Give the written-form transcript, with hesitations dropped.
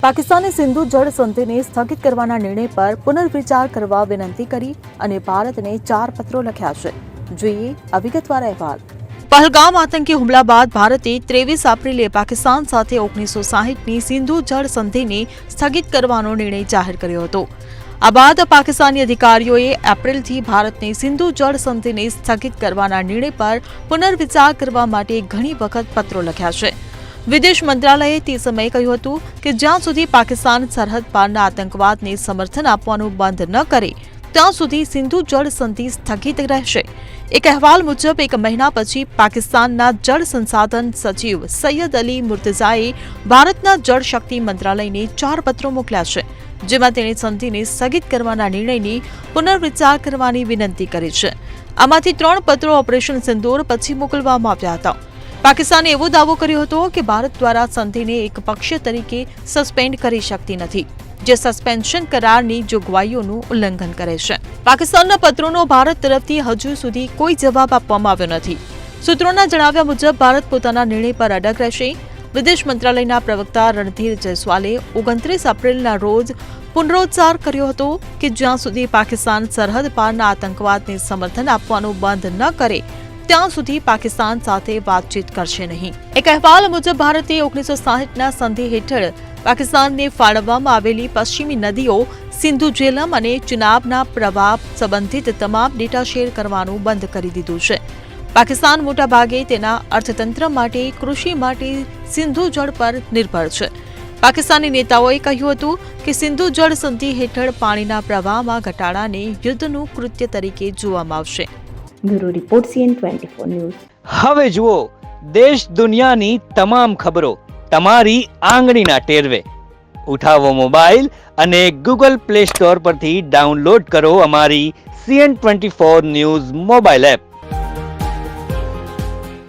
પાકિસ્તાને સિંધુ જળ સંધિને સ્થગિત કરવાના નિર્ણય પર પુનર્વિચાર કરવા વિનંતી કરી અને ભારતને 4 પત્રો લખ્યા છે. જોઈએ આ વિગતવાર અહેવાલ. પહલગામ આતંકી હુમલા બાદ ભારતે 23 એપ્રિલે પાકિસ્તાન સાથે 1960ની સિંધુ જળ સંધિને સ્થગિત કરવાનો નિર્ણય જાહેર કર્યો હતો. આ બાદ પાકિસ્તાની અધિકારીઓએ એપ્રિલથી ભારતને સિંધુ જળ સંધિને સ્થગિત કરવાના નિર્ણય પર પુનર્વિચાર કરવા માટે ઘણી વખત પત્રો લખ્યા છે. વિદેશ મંત્રાલયે તે સમયે કહ્યું હતું કે જ્યાં સુધી પાકિસ્તાન સરહદ પારના આતંકવાદને સમર્થન આપવાનું બંધ ન કરે ત્યાં સુધી સિંધુ જળ સંધિ સ્થગિત રહેશે. એક અહેવાલ મુજબ 1 મહિના પછી પાકિસ્તાનના જળ સંસાધન સચિવ સૈયદ અલી મુર્તઝાએ ભારતના જળ શક્તિ મંત્રાલયને 4 પત્રો મોકલ્યા છે, જેમાં તેણે સંધિને સ્થગિત કરવાના નિર્ણયની પુનર્વિચાર કરવાની વિનંતી કરી છે. આમાંથી 3 પત્રો ઓપરેશન સિંદૂર પછી મોકલવામાં આવ્યા હતા. પાકિસ્તાને એવો દાવો કર્યો હતો કે ભારત દ્વારા સંધિને એકપક્ષીય તરીકે સસ્પેન્ડ કરી શકતી નથી, જે સસ્પેન્શન કરારની જોગવાઈઓનું ઉલ્લંઘન કરે છે. પાકિસ્તાનના પત્રોનો ભારત તરફથી હજુ સુધી કોઈ જવાબ આપવામાં આવ્યો નથી. સૂત્રોના જણાવ્યા મુજબ ભારત પોતાના નિર્ણય પર અડગ રહેશે. વિદેશ મંત્રાલયના પ્રવક્તા રણધીર જયસ્વાલે 29 એપ્રિલના રોજ પુનરોચ્ચાર કર્યો હતો કે જ્યાં સુધી પાકિસ્તાન સરહદ પારના આતંકવાદને સમર્થન આપવાનું બંધ ન કરે ત્યાં સુધી પાકિસ્તાન સાથે વાતચીત કરશે નહીં. એક અહેવાલ મુજબ ભારતે 1960ના સંધિ હેઠળ પાકિસ્તાનને ફાળવવામાં આવેલી પશ્ચિમી નદીઓ સિંધુ ઝેલમ અને ચિનાબના પ્રવાહ સંબંધિત તમામ ડેટા શેર કરવાનું બંધ કરી દીધું છે. પાકિસ્તાન મોટાભાગે તેના અર્થતંત્ર માટે, કૃષિ માટે સિંધુ જળ પર નિર્ભર છે. પાકિસ્તાની નેતાઓએ કહ્યું હતું કે સિંધુ જળ સંધિ હેઠળ પાણીના પ્રવાહમાં ઘટાડાને યુદ્ધનું કૃત્ય તરીકે જોવામાં આવશે. Bureau report CN24 news. હવે જુઓ દેશ દુનિયાની તમામ ખબરો તમારી આંગળીના ટેરવે. ઉઠાવો મોબાઈલ અને Google Play Store પરથી ડાઉનલોડ કરો અમારી CN24 ન્યૂઝ મોબાઈલ એપ.